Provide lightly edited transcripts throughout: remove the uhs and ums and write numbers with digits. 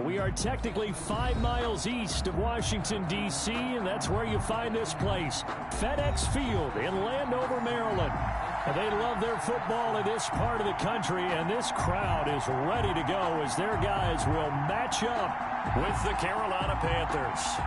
We are technically 5 miles east of Washington, D.C., and that's where you find this place, FedEx Field in Landover, Maryland. And they love their football in this part of the country, and this crowd is ready to go as their guys will match up with the Carolina Panthers.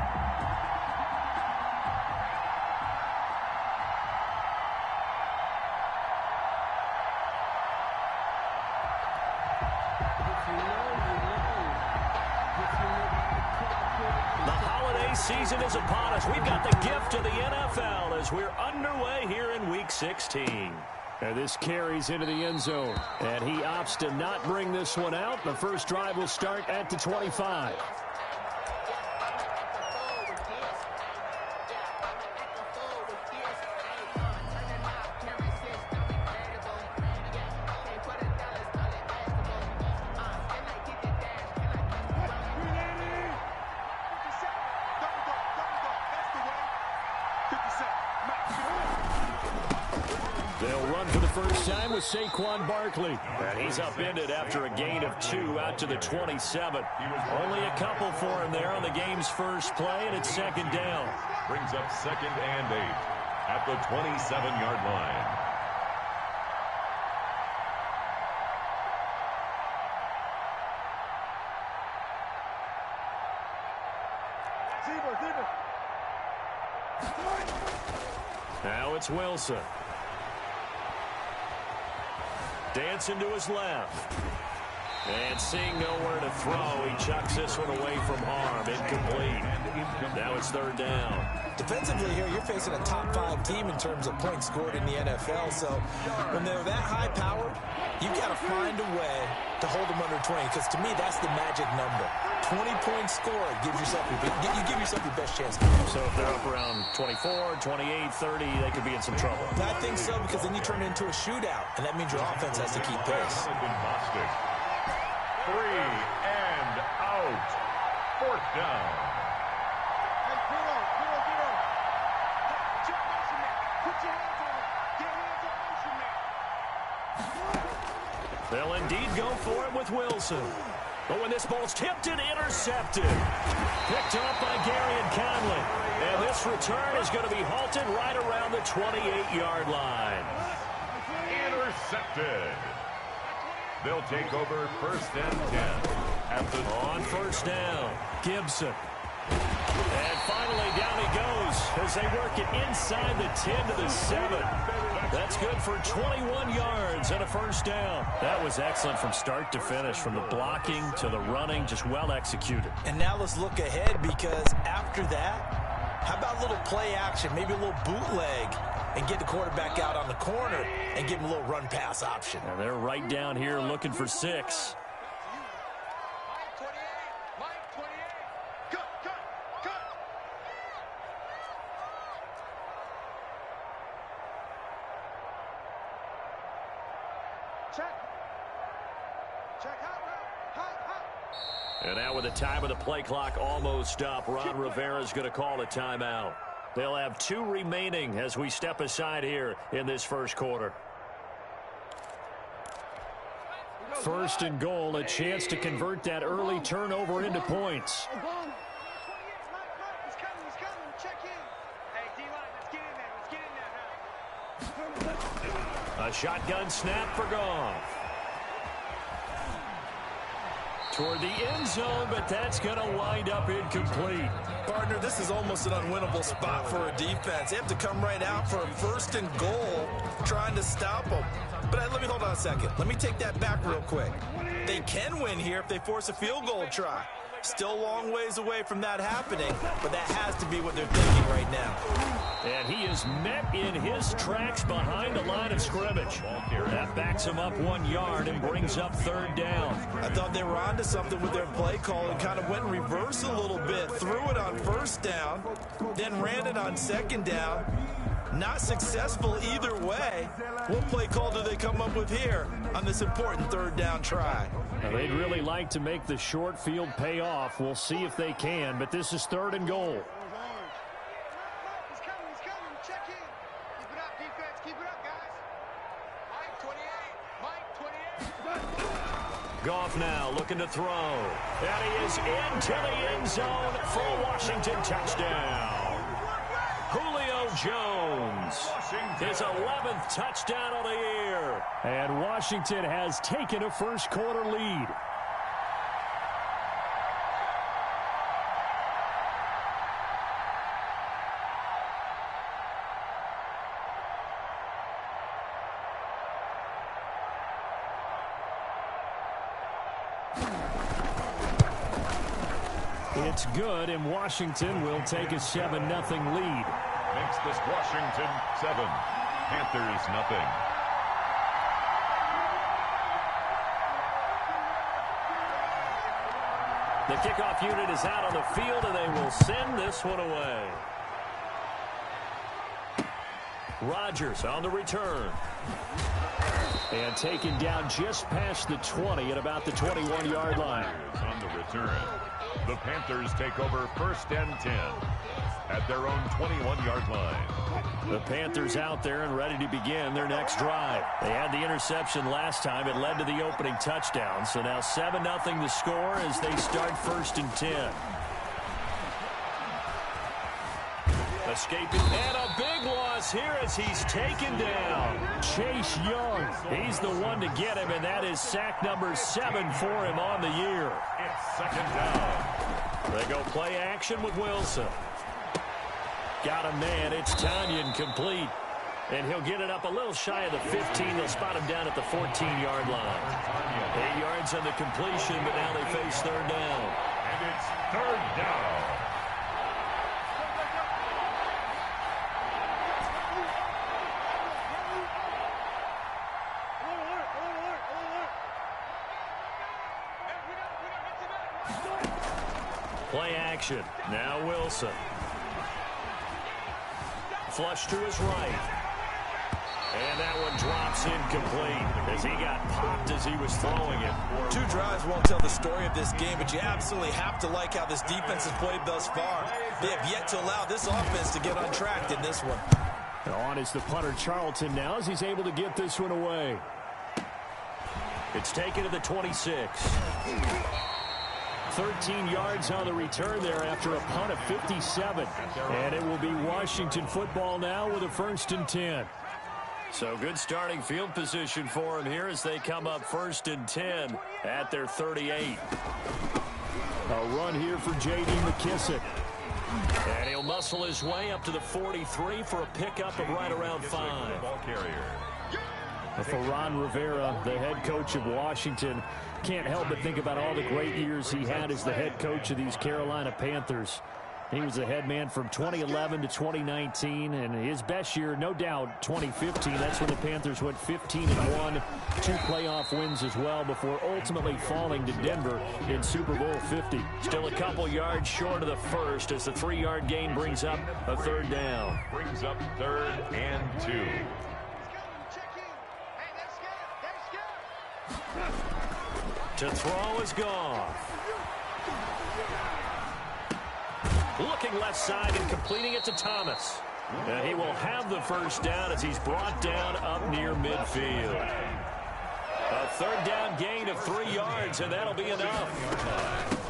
Season is upon us. We've got the gift of the NFL as we're underway here in Week 16. And this carries into the end zone. And he opts to not bring this one out. The first drive will start at the 25. They'll run for the first time with Saquon Barkley. And he's upended after a gain of 2 out to the 27. Only a couple for him there on the game's first play, and it's second down. Brings up 2nd and 8 at the 27-yard line. Now it's Wilson. Dancing to his left. And seeing nowhere to throw, he chucks this one away from harm. Incomplete. Now it's third down. Defensively here, you're facing a top 5 team in terms of points scored in the NFL. So when they're that high power, you've got to find a way to hold them under 20. Because to me, that's the magic number. 20 points scored gives yourself you give yourself your best chance. So if they're up around 24, 28, 30, they could be in some trouble. I think so, because then you turn it into a shootout, and that means your offense has to keep pace. 3 and out. 4th down. They'll indeed go for it with Wilson. But when this ball's tipped and intercepted. Picked up by Gary and Conley. And this return is going to be halted right around the 28-yard line. Intercepted. They'll take over 1st and 10. On first down, Gibson. And finally down he goes as they work it inside the 10 to the 7. That's good for 21 yards and a first down. That was excellent from start to finish, from the blocking to the running, just well executed. And now let's look ahead, because after that, how about a little play action, maybe a little bootleg, and get the quarterback out on the corner and give him a little run-pass option. And they're right down here looking for 6. And now with the time of the play clock almost up, Ron Rivera's going to call a timeout. They'll have 2 remaining as we step aside here in this first quarter. 1st and goal, a chance to convert that early turnover into points. A shotgun snap for Goff. Toward the end zone, but that's going to wind up incomplete. Partner, this is almost an unwinnable spot for a defense. They have to come right out for a 1st and goal, trying to stop them. But let me hold on a second. Let me take that back real quick. They can win here if they force a field goal try. Still a long ways away from that happening, but that has to be what they're thinking right now. And he is met in his tracks behind the line of scrimmage. That backs him up 1 yard and brings up 3rd down. I thought they were onto something with their play call and kind of went in reverse a little bit. Threw it on 1st down, then ran it on 2nd down. Not successful either way. What play call do they come up with here on this important 3rd down try? Now, they'd really like to make the short field pay off. We'll see if they can, but this is 3rd and goal. He's coming. Check in. Keep it up, defense. Keep it up, guys. Mike 28. Goff now looking to throw. And he is into the end zone for a Washington touchdown. Julio Jones, his 11th touchdown of the year. And Washington has taken a first-quarter lead. It's good, and Washington will take a 7-0 lead. Makes this Washington 7, Panthers nothing. The kickoff unit is out on the field, and they will send this one away. Rodgers on the return. And taken down just past the 20 at about the 21-yard line. On the return. The Panthers take over 1st and 10 at their own 21-yard line. The Panthers out there and ready to begin their next drive. They had the interception last time. It led to the opening touchdown. So now 7-0 the score as they start 1st and 10. Escaping, and a big loss here as he's taken down. Chase Young, he's the one to get him, and that is sack number 7 for him on the year. It's 2nd down. They go play action with Wilson. Got a man, it's Tanyan complete. And he'll get it up a little shy of the 15. They'll spot him down at the 14-yard line. 8 yards on the completion, but now they face 3rd down. And it's 3rd down. Play action. Now Wilson. Flush to his right. And that one drops incomplete as he got popped as he was throwing it. 2 drives won't tell the story of this game, but you absolutely have to like how this defense has played thus far. They have yet to allow this offense to get untracked in this one. On is the punter Charlton now as he's able to get this one away. It's taken to the 26. 13 yards on the return there after a punt of 57. And it will be Washington football now with a 1st and 10. So good starting field position for him here as they come up 1st and 10 at their 38. A run here for J.D. McKissick. And he'll muscle his way up to the 43 for a pickup of right around 5. Ball carrier. For Ron Rivera, the head coach of Washington, can't help but think about all the great years he had as the head coach of these Carolina Panthers. He was the head man from 2011 to 2019, and his best year, no doubt, 2015. That's when the Panthers went 15-1, 2 playoff wins as well before ultimately falling to Denver in Super Bowl 50. Still a couple yards short of the first as the 3-yard gain brings up a 3rd down. Brings up 3rd and 2. To throw is Goff. Looking left side and completing it to Thomas. And he will have the 1st down as he's brought down up near midfield. A 3rd down gain of 3 yards, and that'll be enough.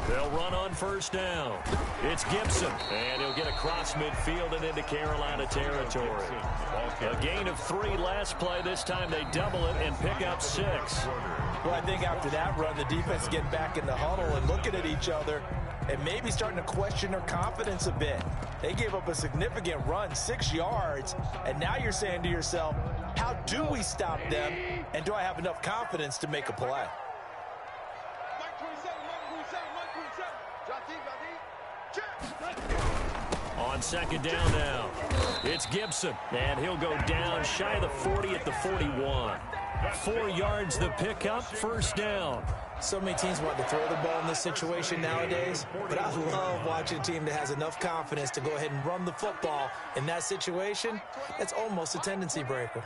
They'll run on 1st down. It's Gibson, and he'll get across midfield and into Carolina territory. A gain of 3 last play. This time they double it and pick up 6. Well, I think after that run, the defense is getting back in the huddle and looking at each other and maybe starting to question their confidence a bit. They gave up a significant run, 6 yards, and now you're saying to yourself, how do we stop them, and do I have enough confidence to make a play? On 2nd down now, it's Gibson, and he'll go down shy of the 40 at the 41. 4 yards the pickup, 1st down. So many teams want to throw the ball in this situation nowadays, but I love watching a team that has enough confidence to go ahead and run the football in that situation. That's almost a tendency breaker.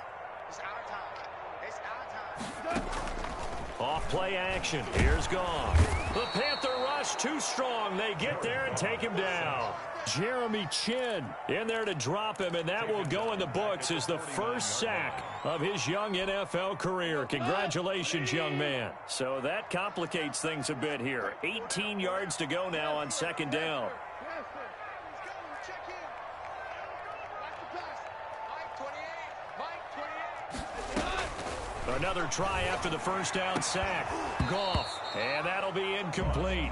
Off play action. Here's Goff. The Panther runner rush too strong. They get there and take him down. Jeremy Chin in there to drop him, and that will go in the books as the first sack of his young NFL career. Congratulations, young man. So that complicates things a bit here. 18 yards to go now on second down. Another try after the first down sack. Goff, and that'll be incomplete.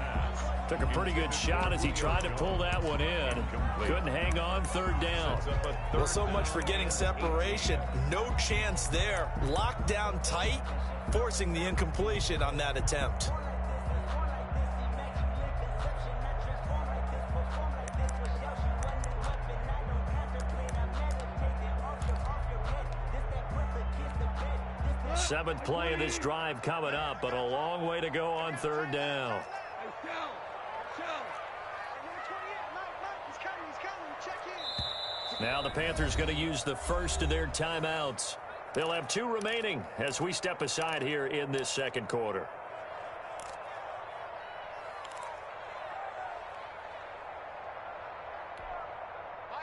Took a pretty good shot as he tried to pull that one in. Couldn't hang on third down. Well, so much for getting separation. No chance there. Locked down tight, forcing the incompletion on that attempt. Seventh play of this drive coming up, but a long way to go on third down. Now the Panthers going to use the first of their timeouts. They'll have 2 remaining as we step aside here in this second quarter.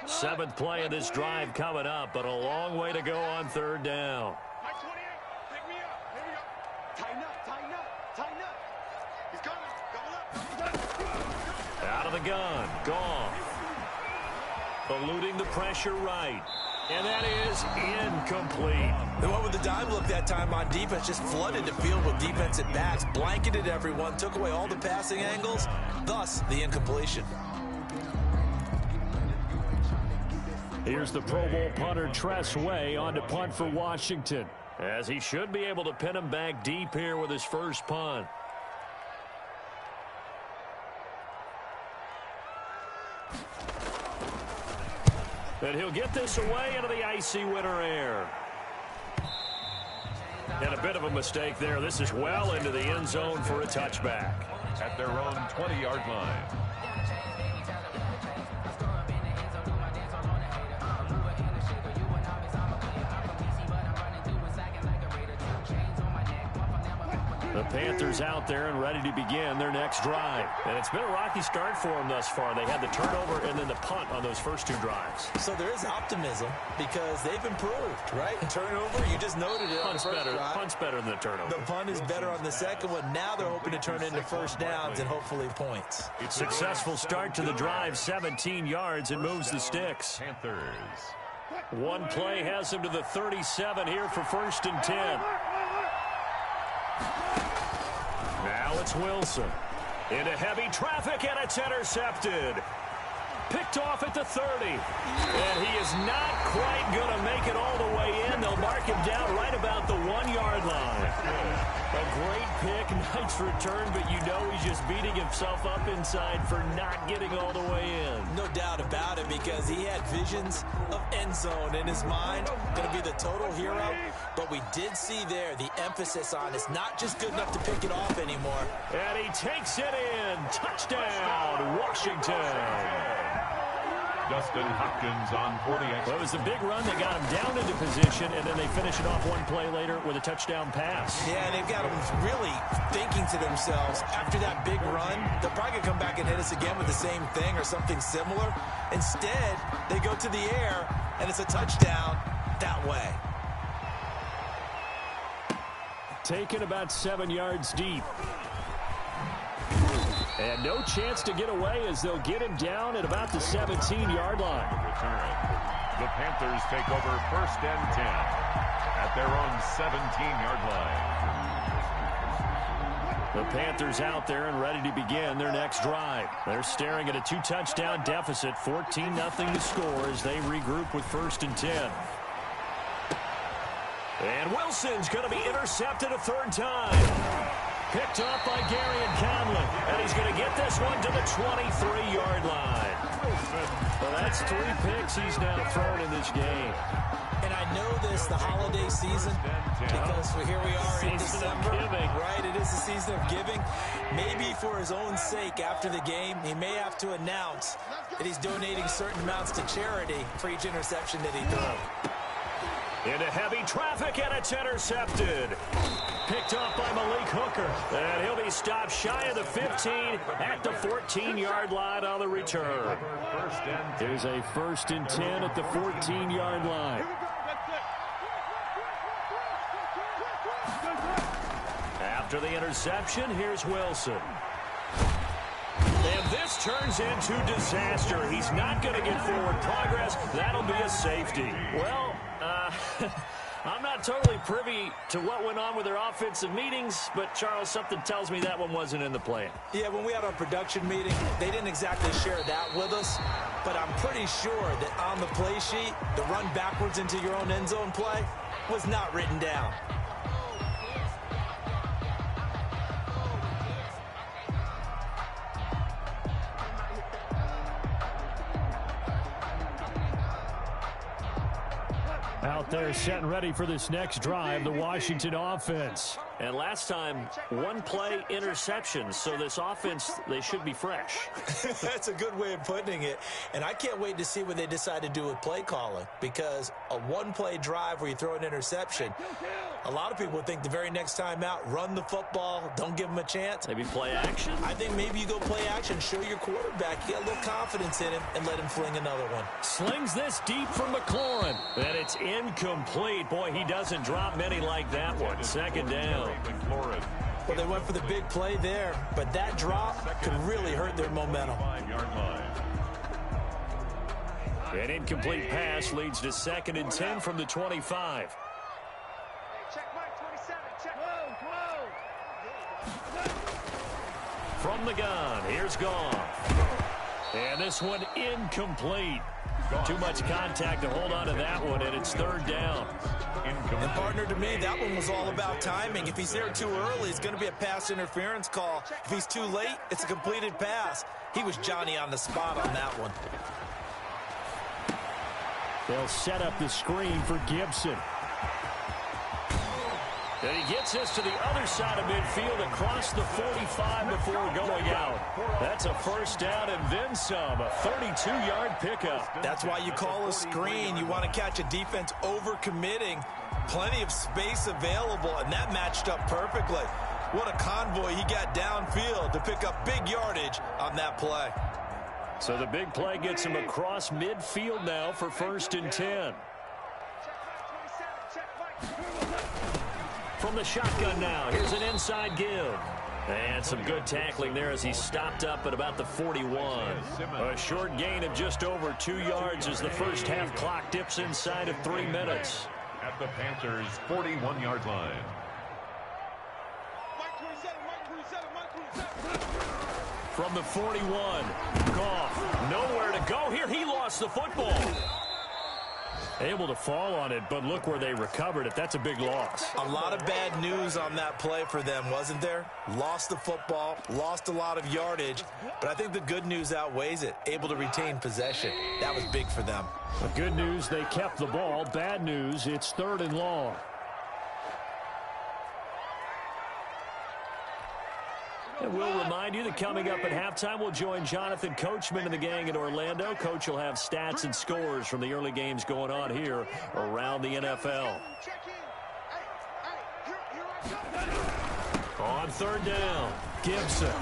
Seventh play of this drive coming up, but a long way to go on third down. Out of the gun, Goff. Eluding the pressure right. And that is incomplete. They went with the dime look that time on defense, just flooded the field with defensive backs, blanketed everyone, took away all the passing angles, thus the incompletion. Here's the Pro Bowl punter Tress Way on to punt for Washington, as he should be able to pin him back deep here with his first punt. And he'll get this away into the icy winter air. And a bit of a mistake there. This is well into the end zone for a touchback. At their own 20-yard line. The Panthers out there and ready to begin their next drive. And it's been a rocky start for them thus far. They had the turnover and then the punt on those first 2 drives. So there is optimism because they've improved, right? Turnover, you just noted it. Punt's better than the turnover. The punt is better on the second one. Now they're hoping to turn into first downs and hopefully points. Successful start to the drive, 17 yards, and moves the sticks. Panthers. One play has them to the 37 here for 1st and 10. Now it's Wilson. Into heavy traffic, and it's intercepted. Picked off at the 30. And he is not quite going to make it all the way in. They'll mark him down right about the 1-yard line. A great pick, nice return, but you know he's just beating himself up inside for not getting all the way in. No doubt about it, because he had visions of end zone in his mind. Going to be the total hero. But we did see there the emphasis on it's not just good enough to pick it off anymore. And he takes it in. Touchdown, Washington. Dustin Hopkins on 48. Well, it was the big run that got him down into position, and then they finish it off one play later with a touchdown pass. Yeah, they've got them really thinking to themselves, after that big run, they'll probably come back and hit us again with the same thing or something similar. Instead, they go to the air, and it's a touchdown that way. Taken about 7 yards deep. And no chance to get away as they'll get him down at about the 17-yard line. Return. The Panthers take over 1st and 10 at their own 17-yard line. The Panthers out there and ready to begin their next drive. They're staring at a 2-touchdown deficit, 14-0 to score as they regroup with 1st and 10. And Wilson's going to be intercepted a 3rd time. Picked up by Gary Conlon, and he's going to get this one to the 23-yard line. Well, that's 3 picks he's now thrown in this game. And I know this, the holiday season, because here we are in December. Right, it is the season of giving. Maybe for his own sake after the game, he may have to announce that he's donating certain amounts to charity for each interception that he threw. Into heavy traffic, and it's intercepted. picked off by Malik Hooker. And he'll be stopped shy of the 15 at the 14-yard line on the return. Here's a 1st and 10 at the 14-yard line. After the interception, here's Wilson. And this turns into disaster. He's not going to get forward progress. That'll be a safety. Well, I'm not totally privy to what went on with their offensive meetings, but, Charles, something tells me that one wasn't in the plan. Yeah, when we had our production meeting, they didn't exactly share that with us, but I'm pretty sure that on the play sheet, the run backwards into your own end zone play was not written down. Out there setting ready for this next drive, the Washington offense. And last time, one play interception, so this offense, they should be fresh. That's a good way of putting it. And I can't wait to see what they decide to do with play calling, because a one-play drive where you throw an interception, a lot of people think the very next time out, run the football, don't give them a chance. Maybe play action? I think maybe you go play action, show your quarterback, you got a little confidence in him, and let him fling another one. Slings this deep from McLaurin, and it's incomplete. Boy, he doesn't drop many like that one. 2nd down. Well, they went for the big play there, but that drop could really hurt their momentum. An incomplete pass leads to 2nd and 10 from the 25. Check Mike 27. Check. From the gun, here's Goff. And this one incomplete. Too much contact to hold on to that one, and it's 3rd down. And partner, to me, that one was all about timing. If he's there too early, it's going to be a pass interference call. If he's too late, it's a completed pass. He was Johnny on the spot on that one. They'll set up the screen for Gibson. And he gets this to the other side of midfield across the 45 before going out. That's a 1st down and then some, a 32-yard pickup. That's why you call a screen. You want to catch a defense overcommitting. Plenty of space available, and that matched up perfectly. What a convoy he got downfield to pick up big yardage on that play. So the big play gets him across midfield now for 1st and 10. From the shotgun now, here's an inside give. And some good tackling there as he stopped up at about the 41. A short gain of just over 2 yards as the first half clock dips inside of 3 minutes. At the Panthers' 41-yard line. From the 41, Goff, nowhere to go here. He lost the football. Able to fall on it, but look where they recovered it. That's a big loss. A lot of bad news on that play for them, wasn't there? Lost the football, lost a lot of yardage, but I think the good news outweighs it. Able to retain possession. That was big for them. The good news, they kept the ball. Bad news, it's 3rd and long. And we'll remind you that coming up at halftime, we'll join Jonathan Coachman and the gang in Orlando. Coach will have stats and scores from the early games going on here around the NFL. On 3rd down, Gibson.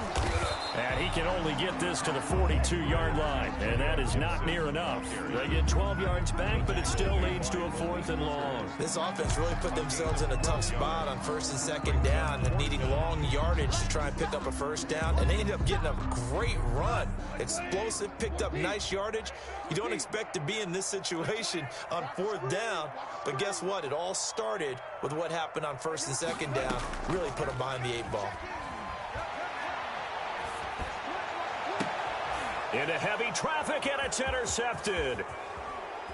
And he can only get this to the 42-yard line, and that is not near enough. They get 12 yards back, but it still leads to a 4th and long. This offense really put themselves in a tough spot on 1st and 2nd down and needing long yardage to try and pick up a 1st down, and they ended up getting a great run. Explosive, picked up nice yardage. You don't expect to be in this situation on 4th down, but guess what? It all started with what happened on 1st and 2nd down. Really put them behind the 8 ball. Into heavy traffic, and it's intercepted.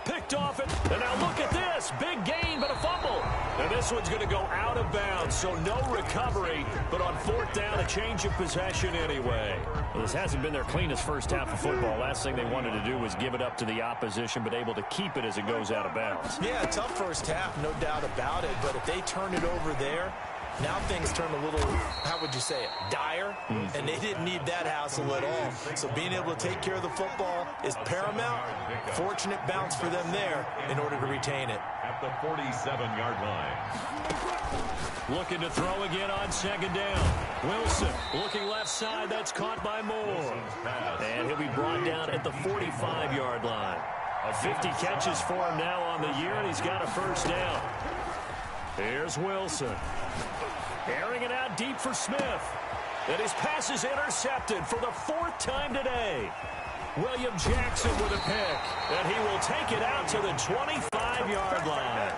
Picked off it, and now look at this. Big gain, but a fumble. And this one's going to go out of bounds, so no recovery. But on 4th down, a change of possession anyway. Well, this hasn't been their cleanest first half of football. Last thing they wanted to do was give it up to the opposition, but able to keep it as it goes out of bounds. Yeah, tough first half, no doubt about it. But if they turn it over there, Now things turn a little, how would you say it, dire, and they didn't need that hassle at all. So being able to take care of the football is paramount. Fortunate bounce for them there in order to retain it. At the 47-yard line. Looking to throw again on second down. Wilson looking left side. That's caught by Moore. And he'll be brought down at the 45-yard line. 50 catches for him now on the year, and he's got a first down. Here's Wilson. Airing it out deep for Smith. And his pass is intercepted for the 4th time today. William Jackson with a pick. And he will take it out to the 25-yard line.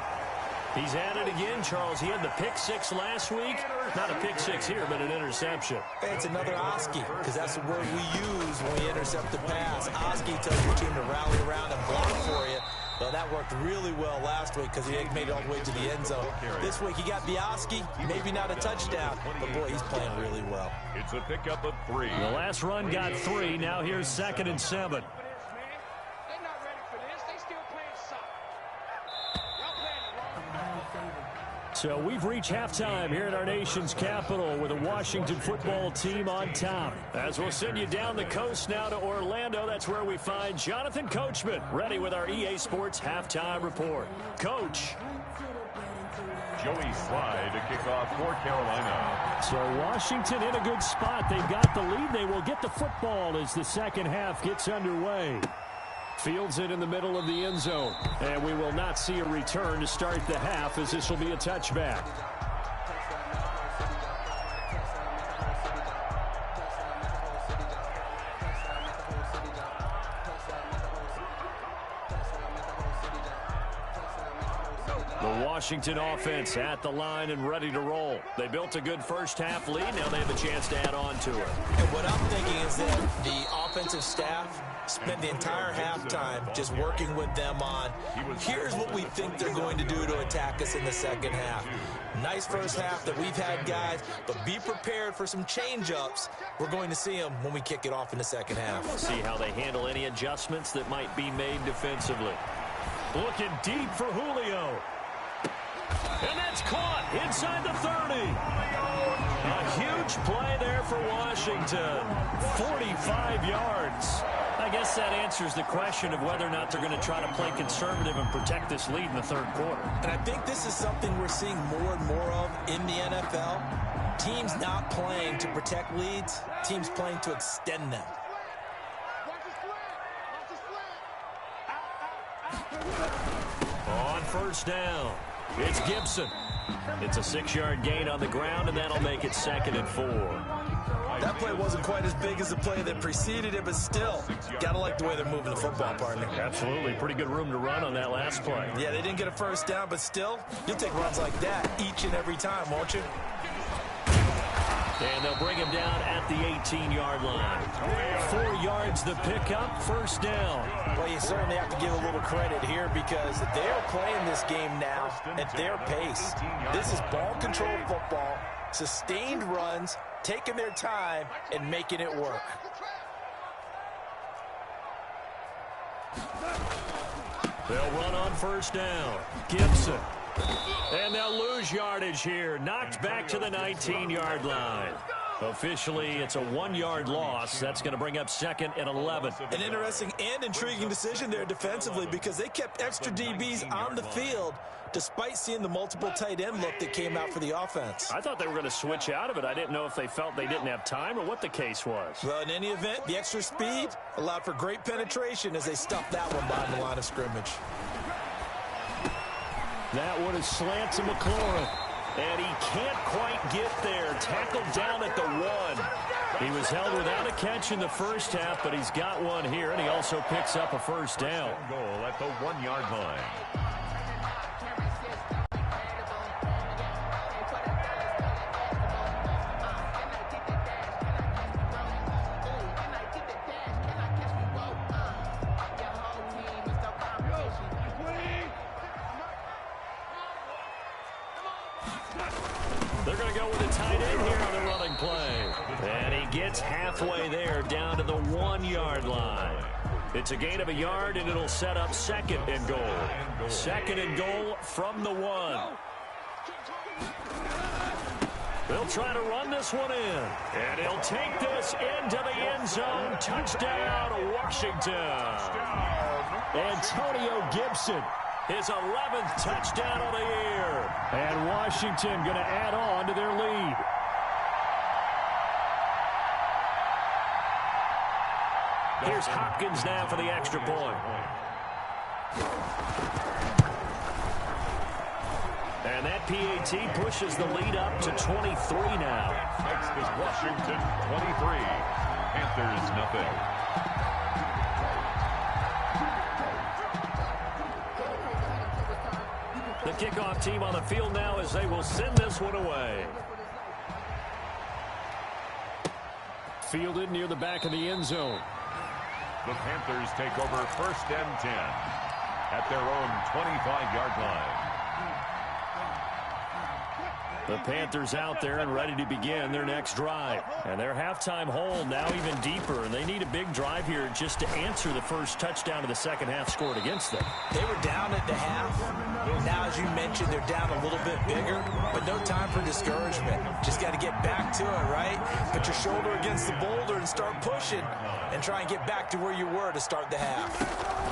He's at it again, Charles. He had the pick 6 last week. Not a pick 6 here, but an interception. It's another Oski, because that's the word we use when we intercept the pass. Oski tells your team to rally around and block for you. Well, that worked really well last week because he made it all the way to the end zone. This week he got the Oski, maybe not a touchdown, but boy, he's playing really well. It's a pickup of 3. The last run got 3. Now here's 2nd and 7. So we've reached halftime here at our nation's capital with a Washington football team on top. As we'll send you down the coast now to Orlando, that's where we find Jonathan Coachman ready with our EA Sports halftime report. Coach. Joey Slye to kick off for Carolina. So Washington in a good spot. They've got the lead. They will get the football as the second half gets underway. Fields it in the middle of the end zone. And we will not see a return to start the half, as this will be a touchback. The Washington offense at the line and ready to roll. They built a good first half lead. Now they have a chance to add on to it. And what I'm thinking is that the offensive staff spent the entire halftime just working with them on, here's what we think they're going to do to attack us in the second half. Nice first half that we've had, guys, but be prepared for some change-ups. We're going to see them when we kick it off in the second half. See how they handle any adjustments that might be made defensively. Looking deep for Julio. And that's caught inside the 30. A huge play there for Washington. 45 yards. I guess that answers the question of whether or not they're going to try to play conservative and protect this lead in the third quarter. And I think this is something we're seeing more and more of in the NFL. Teams not playing to protect leads, teams playing to extend them. On first down, it's Gibson. It's a 6-yard gain on the ground, and that'll make it 2nd and 4. That play wasn't quite as big as the play that preceded it, but still, gotta like the way they're moving the football, partner. Absolutely. Pretty good room to run on that last play. Yeah, they didn't get a first down, but still, you'll take runs like that each and every time, won't you? And they'll bring him down at the 18-yard line. 4 yards the pickup, first down. Well, you certainly have to give a little credit here because they're playing this game now at their pace. This is ball control football, sustained runs, taking their time and making it work. They'll run on first down. Gibson. And they'll lose yardage here. Knocked back to the 19-yard line. Officially, it's a 1-yard loss. That's going to bring up 2nd and 11. An interesting and intriguing decision there defensively because they kept extra DBs on the field despite seeing the multiple tight end look that came out for the offense. I thought they were going to switch out of it. I didn't know if they felt they didn't have time or what the case was. Well, in any event, the extra speed allowed for great penetration as they stuffed that one behind the line of scrimmage. That one is slant to McLaurin. And he can't quite get there. Tackled down at the 1. He was held without a catch in the first half, but he's got one here, and he also picks up a first down. Goal at the 1-yard line. They're going to go with a tight end here on the running play. And he gets halfway there down to the 1-yard line. It's a gain of a yard, and it'll set up 2nd and goal. 2nd and goal from the 1. They'll try to run this one in. And he'll take this into the end zone. Touchdown, Washington. Antonio Gibson, his 11th touchdown of the year. And Washington going to add on to their lead. Here's Hopkins now for the extra point. And that PAT pushes the lead up to 23 now. Next is Washington 23. Panthers nothing. The kickoff team on the field now as they will send this one away. Fielded near the back of the end zone. The Panthers take over 1st and 10 at their own 25-yard line. The Panthers out there and ready to begin their next drive. And their halftime hole now even deeper. And they need a big drive here just to answer the first touchdown of the second half scored against them. They were down at the half. Now, as you mentioned, they're down a little bit bigger. But no time for discouragement. Just got to get back to it, right? Put your shoulder against the boulder and start pushing. And try and get back to where you were to start the half.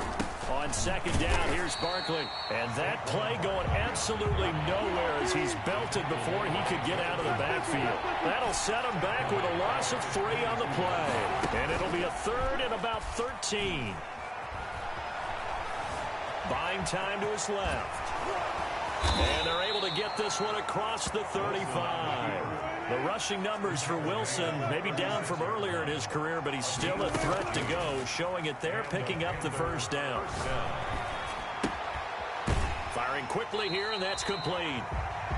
On second down, here's Barkley. And that play going absolutely nowhere as he's belted before he could get out of the backfield. That'll set him back with a loss of 3 on the play. And it'll be a 3rd and about 13. Buying time to his left. And they're able to get this one across the 35. The rushing numbers for Wilson maybe down from earlier in his career, but he's still a threat to go, showing it there, picking up the first down. Firing quickly here, and that's complete.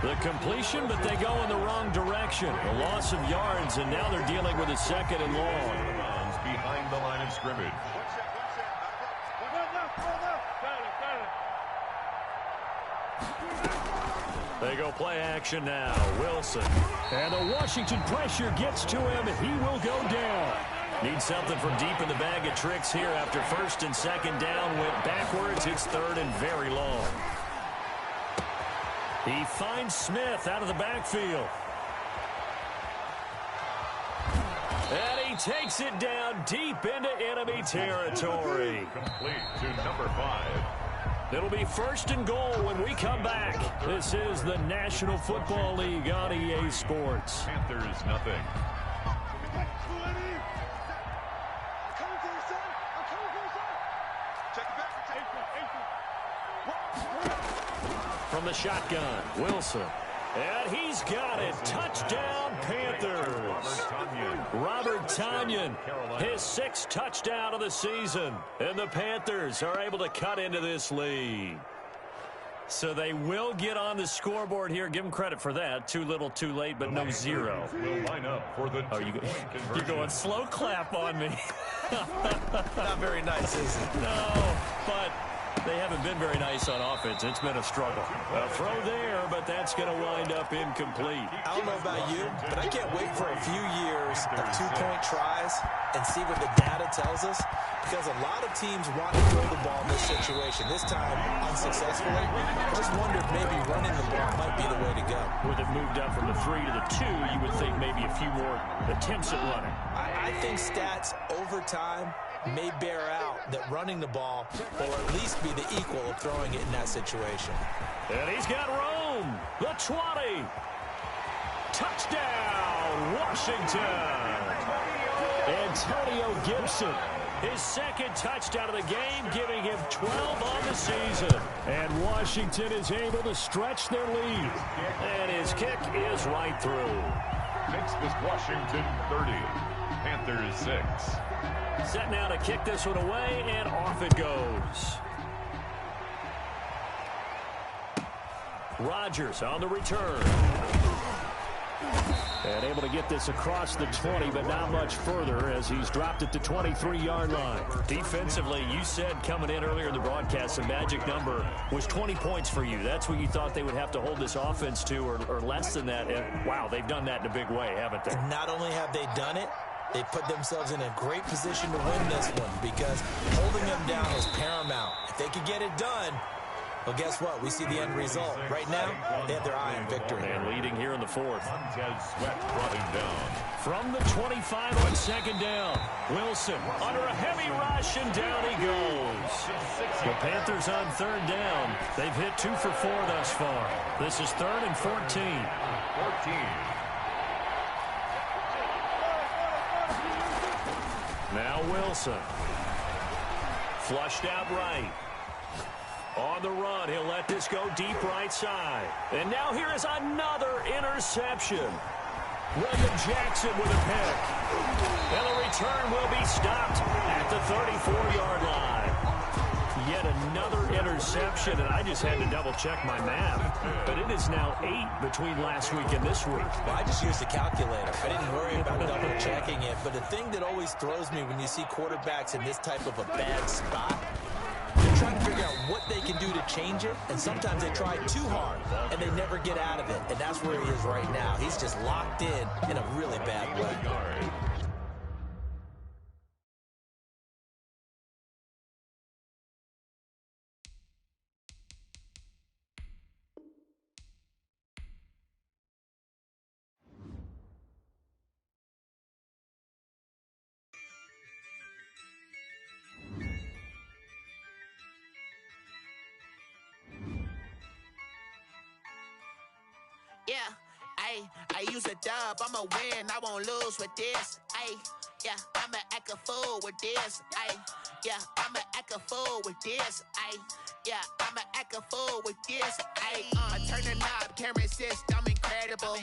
The completion, but they go in the wrong direction. A loss of yards, and now they're dealing with a 2nd and long. Behind the line of scrimmage. They go play action now. Wilson. And the Washington pressure gets to him, and he will go down. Need something from deep in the bag of tricks here after 1st and 2nd down. Went backwards. It's 3rd and very long. He finds Smith out of the backfield. And he takes it down deep into enemy territory. Complete to number 5. It'll be 1st and goal when we come back. This is the National Football League on EA Sports. Panthers nothing. From the shotgun, Wilson. And he's got it. Touchdown, Panthers. Robert Tonyan, his 6th touchdown of the season. And the Panthers are able to cut into this lead. So they will get on the scoreboard here. Give them credit for that. Too little, too late, but no 0. Will line up for the you're going slow clap on me. Not very nice, is it? No, but they haven't been very nice on offense. It's been a struggle. A throw there, but that's going to wind up incomplete. I don't know about you, but I can't wait for a few years of 2-point tries and see what the data tells us, because a lot of teams want to throw the ball in this situation. This time, unsuccessfully. I just wondered maybe running the ball might be the way to go. With it moved up from the 3 to the 2, you would think maybe a few more attempts at running. I think stats over time may bear out that running the ball will at least be the equal of throwing it in that situation. And he's got room. The 20. Touchdown, Washington. Antonio Gibson, his 2nd touchdown of the game, giving him 12 on the season. And Washington is able to stretch their lead. And his kick is right through. Next is Washington 30. Panthers 6. Set now to kick this one away, and off it goes. Rodgers on the return. And able to get this across the 20, but not much further as he's dropped it to 23-yard line. Defensively, you said coming in earlier in the broadcast, the magic number was 20 points for you. That's what you thought they would have to hold this offense to, or less than that. And wow, they've done that in a big way, haven't they? Not only have they done it, they put themselves in a great position to win this one, because holding them down is paramount. If they could get it done, Well, guess what? We see the end result. Right now, they have their eye on victory. And leading here in the fourth. Montez Sweat brought him down. From the 25 on second down. Wilson under a heavy rush, and down he goes. The Panthers on third down. They've hit 2 for 4 thus far. This is 3rd and 14. 14. Now Wilson. Flushed out right. On the run, he'll let this go deep right side. And now here is another interception. William Jackson with a pick. And the return will be stopped at the 34-yard line. Yet another interception, and I just had to double-check my math. But it is now 8 between last week and this week. Well, I just used a calculator. I didn't worry about double-checking it. But the thing that always throws me when you see quarterbacks in this type of a bad spot, they're trying to figure out what they can do to change it, and sometimes they try too hard, and they never get out of it. And that's where he is right now. He's just locked in a really bad way. Yeah, I use a dub, I'ma win, I won't lose with this. Yeah, I'ma act a fool with this. Yeah, I'ma act a fool with this. Yeah, I'ma act a fool with this. I turn the knob, camera assist, I'm incredible.